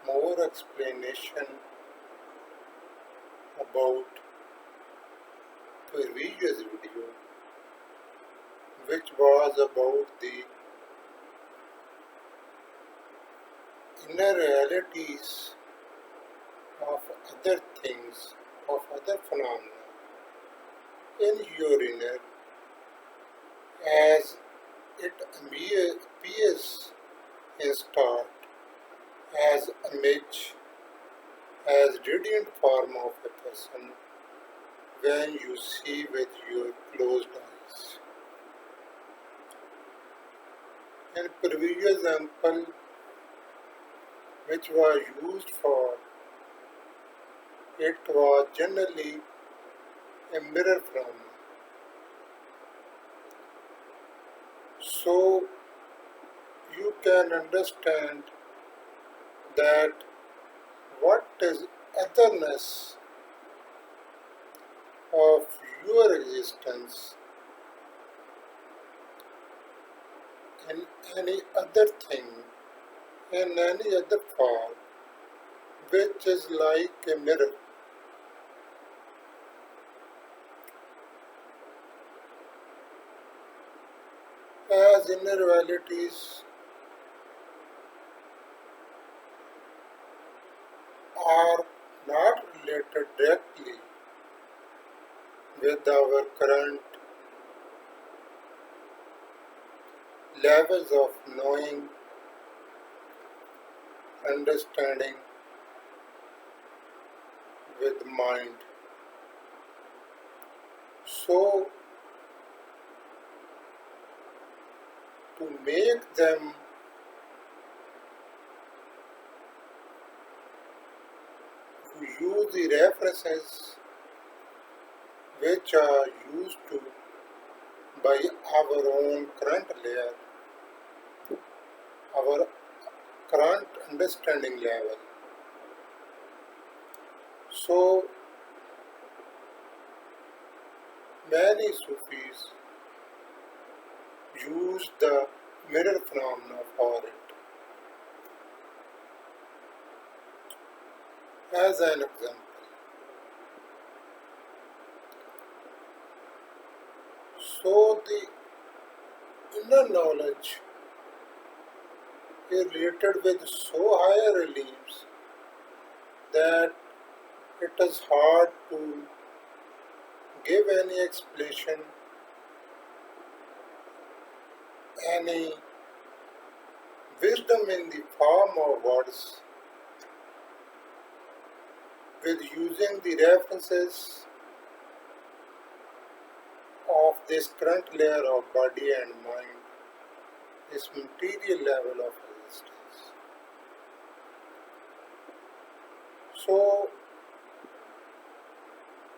more explanation about previous video, which was about the inner realities of other things, of other phenomena in your inner, as it appears in start as image, as radiant form of a person when you see with your closed eyes. In previous example, which was used for, it was generally a mirror phenomenon. So you can understand that what is otherness of your existence in any other thing, in any other form, which is like a mirror. As inner realities are not related directly with our current levels of knowing, understanding with mind. So, to make them use the references which are used to by our own current layer, our current understanding level. So many Sufis use the mirror phenomena for it. As an example, so the inner knowledge is related with so higher realms that it is hard to give any explanation, any wisdom in the form of words with using the references of this current layer of body and mind, this material level of existence. So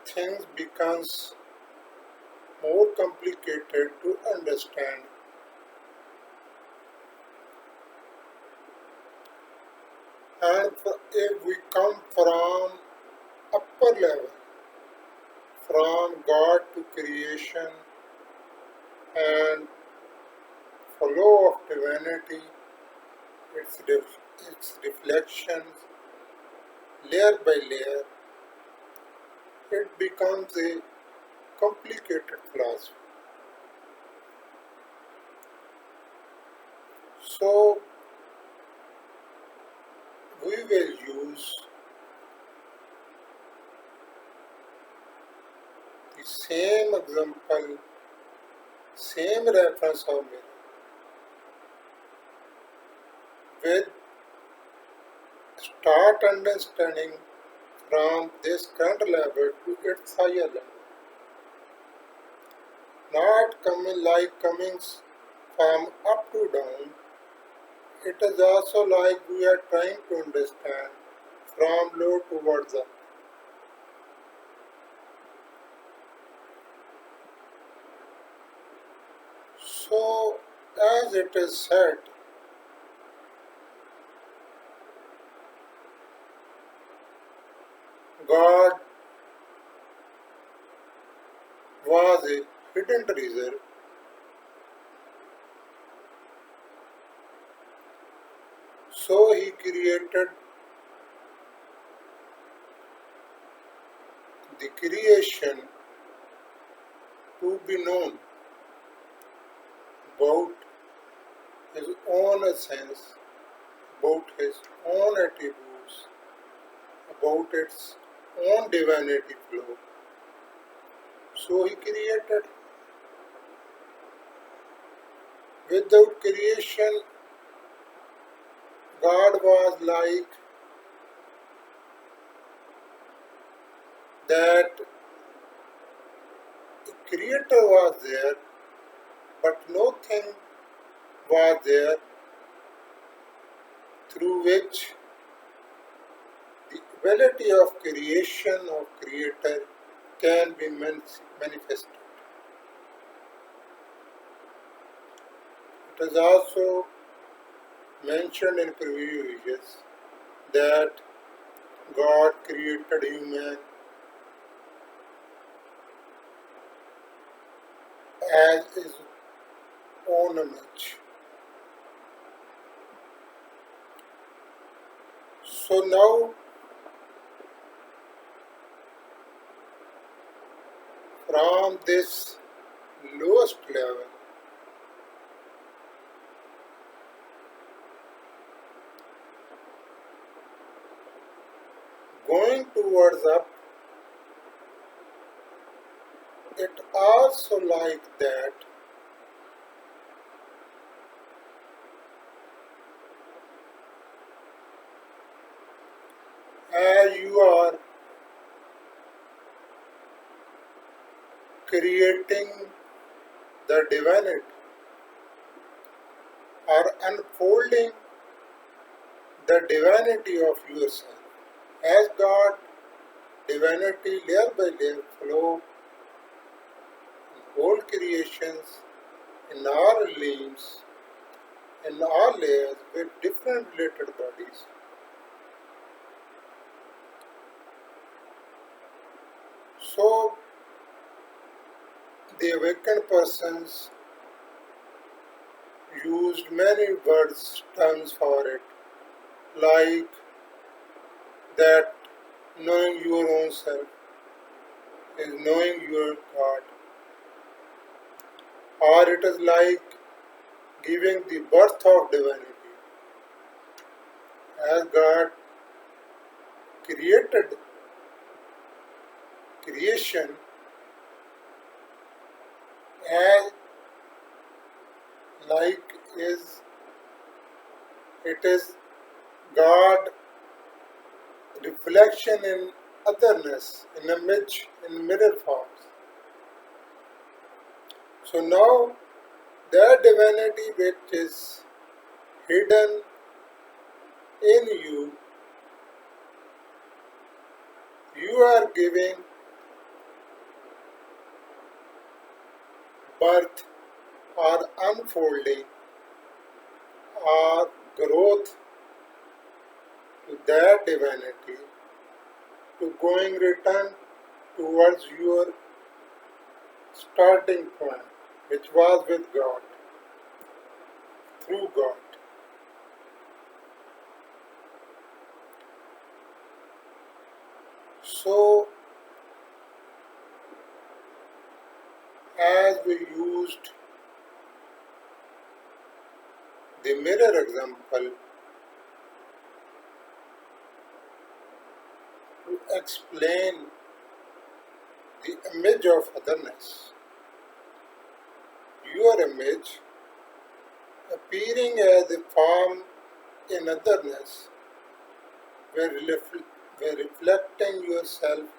things becomes more complicated to understand. And if we come from upper level, from God to creation and flow of divinity, its reflections, layer by layer, it becomes a complicated philosophy. So we will use the same example, same reference of mirror with start understanding from this current level to its higher level. Not coming from up to down, it is also like we are trying to understand from low towards up. So, as it is said, God was a hidden treasure, so He created the creation to be known about his own essence, about his own attributes, about its own divinity flow. So he created. Without creation, God was like that the creator was there, but nothing was there through which the ability of creation of creator can be manifested. It is also mentioned in previous years that God created human as his own image. So now, from this lowest level, going towards up, it also like that as you are creating the divinity or unfolding the divinity of yourself. As God, divinity layer by layer flow in whole creations, in all limbs, in all layers with different related bodies. So the awakened persons used many words, terms for it, like that knowing your own self is knowing your God, or it is like giving the birth of divinity. As God created creation, as like it is God reflection in otherness, in image, in mirror forms. So now that divinity which is hidden in you, you are giving birth or unfolding or growth to that divinity, to going return towards your starting point, which was with God, through God. So, as we used the mirror example to explain the image of otherness, your image appearing as a form in otherness, where reflecting yourself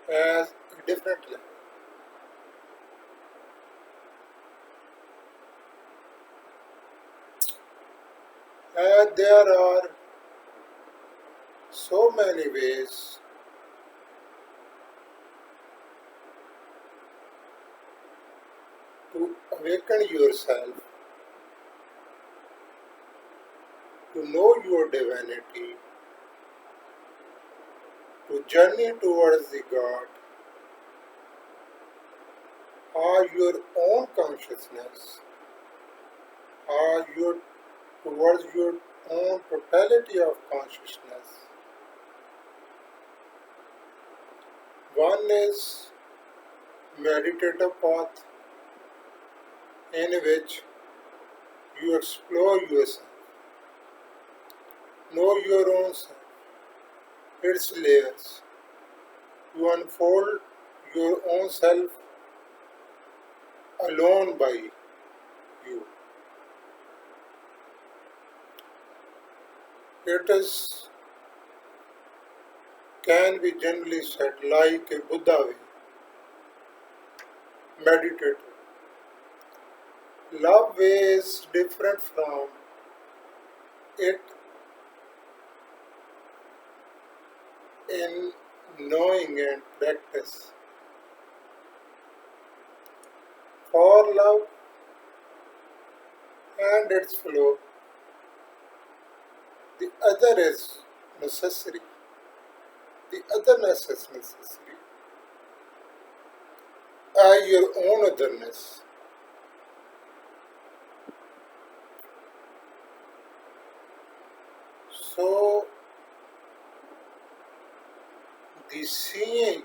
as a different level. And there are so many ways to awaken yourself, to know your divinity, to journey towards the God, or your own consciousness, or towards your own totality of consciousness, One is meditative path in which you explore yourself, know your own self, its layers. You unfold your own self alone by you. It is can be generally said like a Buddha way, meditative. Love way is different from it in knowing and practice. For love and its flow, the other is necessary. The otherness is necessary. Your own otherness. So, the seeing,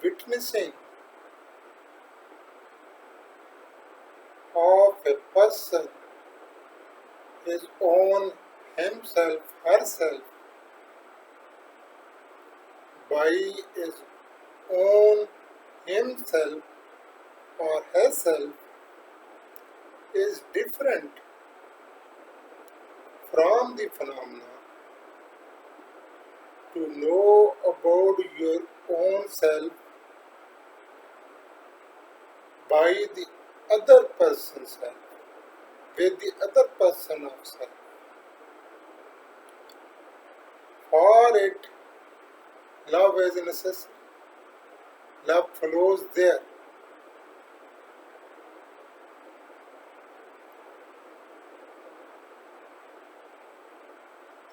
witnessing of a person, his own himself, herself, by his own himself or herself is different from the phenomena. To know about your own self by the other person's self, with the other person of self. For it, love is necessary. Love flows there.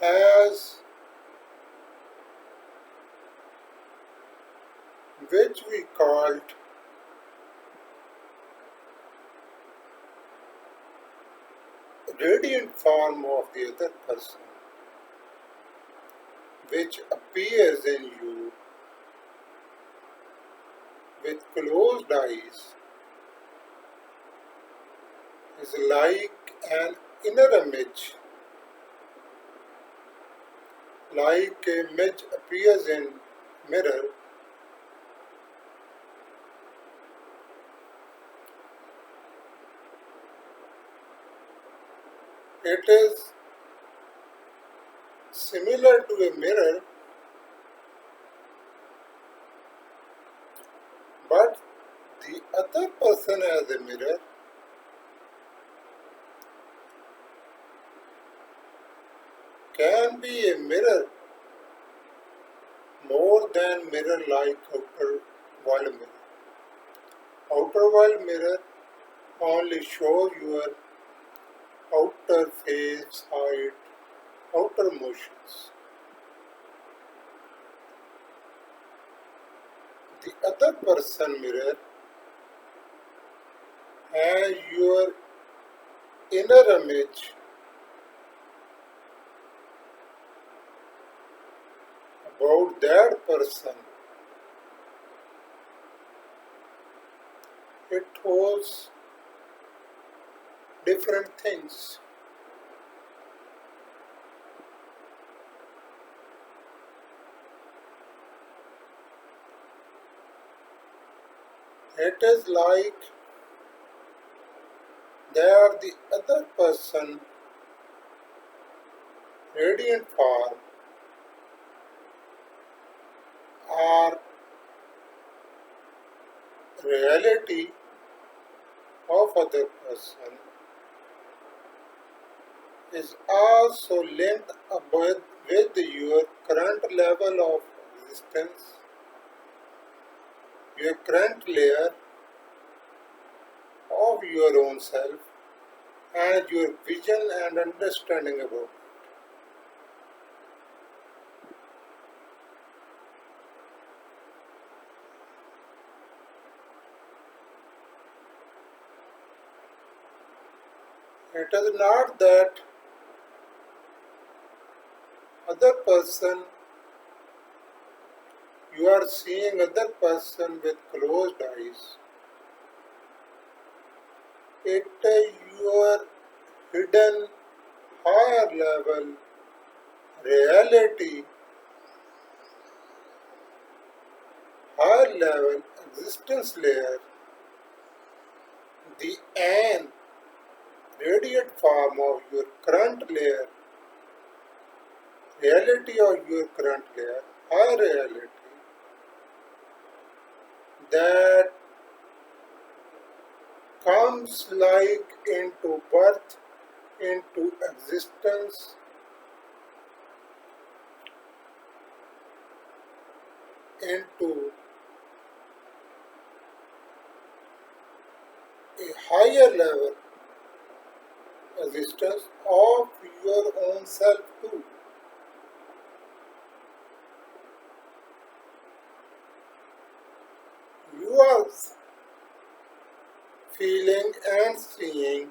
As which we called radiant form of the other person, which appears in you with closed eyes, is like an inner image, like a image appears in mirror. It is similar to a mirror, but the other person as a mirror can be a mirror more than mirror like outer world mirror. Outer world mirror only shows your outer face, height, outer motions. The other person mirror has your inner image about that person. It holds different things. It is like there the other person, radiant form, or reality of other person is also linked up with your current level of existence, your current layer of your own self, and your vision and understanding about it. It is not that other person you are seeing other person with closed eyes, it your hidden higher level reality, higher level existence layer, the an radiant form of your current layer, reality of your current layer, higher reality, that comes like into birth, into existence, into a higher level existence of your own self too. You are feeling and seeing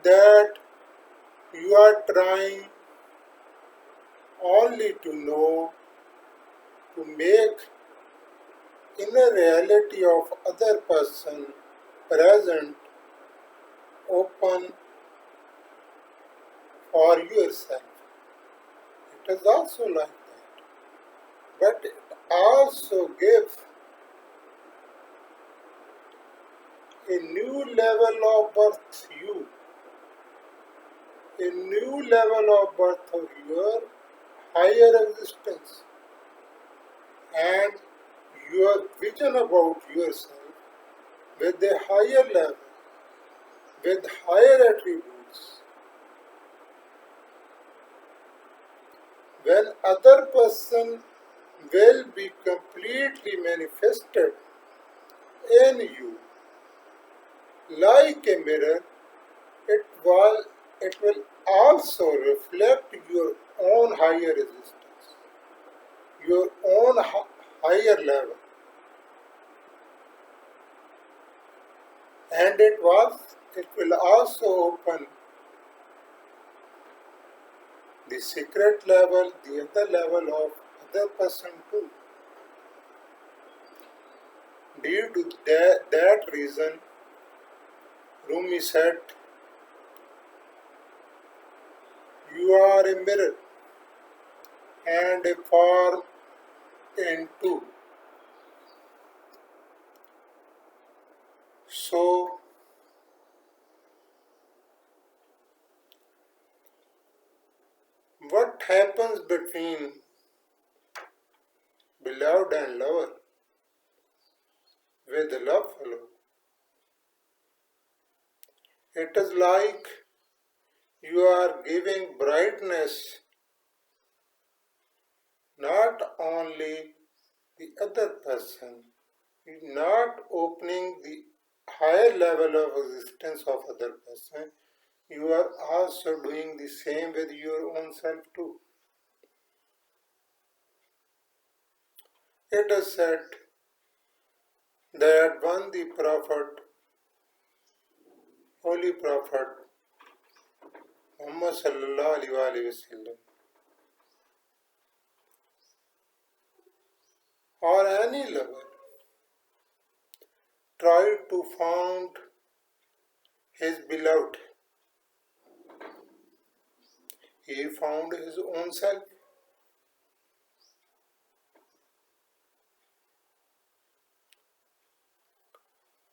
that you are trying only to know, to make inner reality of other person present, open for yourself. It is also like that. But it also gives a new level of birth you, a new level of birth of your higher existence, and your vision about yourself with a higher level, with higher attributes. When other person will be completely manifested in you like a mirror, it will also reflect your own higher existence, your own higher level. And it will also open the secret level, the other level of other person too. Due to that reason, Rumi said, you are a mirror and a form in two. So, what happens between beloved and lover with the love fellow? It is like you are giving brightness not only the other person, not opening the higher level of existence of other person, you are also doing the same with your own self too. It is said that when the Prophet, Holy Prophet Muhammad sallallahu alaihi wasallam, or any lover tried to found his beloved, he found his own self.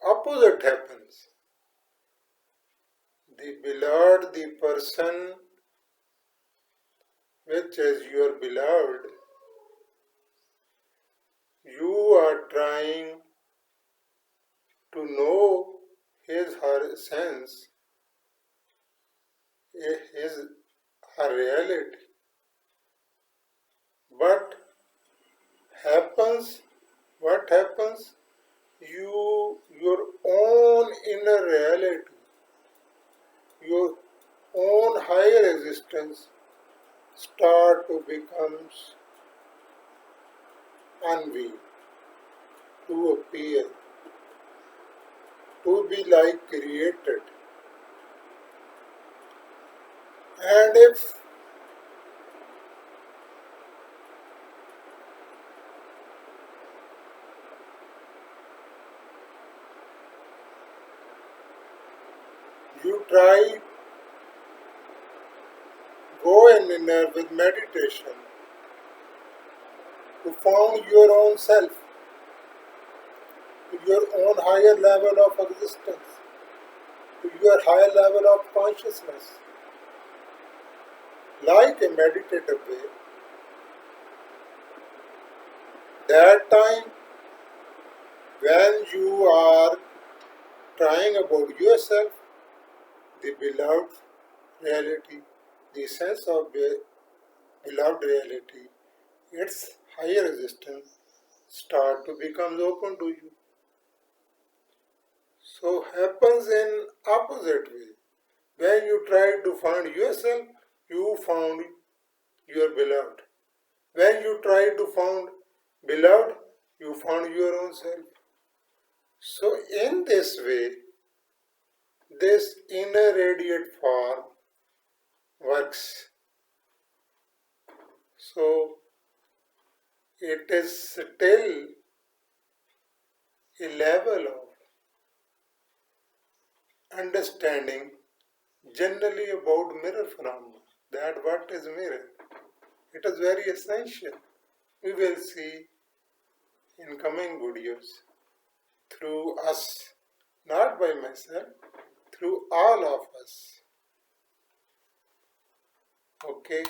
Opposite happens. The beloved, the person which is your beloved, you are trying to know his her sense, his her reality. But happens, what happens? Your own inner reality, your own higher existence start to becomes unveiled, to appear, to be like created. And if you try go in inner with meditation to found your own self, to your own higher level of existence, to your higher level of consciousness, like a meditative way. That time when you are trying about yourself, the beloved reality, the sense of beloved reality, its higher existence start to become open to you. So happens in opposite way. When you try to find yourself, you found your beloved. When you try to find beloved, you found your own self. So in this way, this inner radiate form works. So it is still a level of understanding generally about mirror phenomena. That what is mirror? It is very essential. We will see in coming videos through us, not by myself, through all of us. Okay.